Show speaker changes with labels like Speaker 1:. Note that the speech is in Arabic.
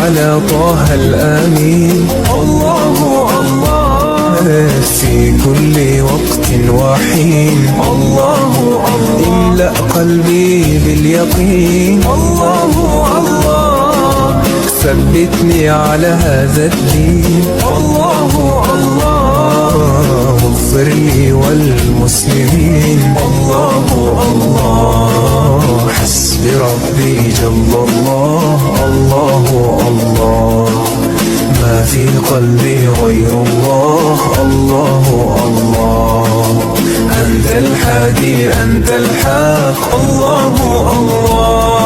Speaker 1: على طه الأمين. الله الله في كل وقت وحين. الله الله املأ قلبي باليقين. الله الله ثبتني على هذا الدين. الله الله اغفر لي والمسلمين. الله الله حسبي ربي جل الله. الله الله ما في قلبي غير الله. الله الله أنت الحادي أنت الحق. الله الله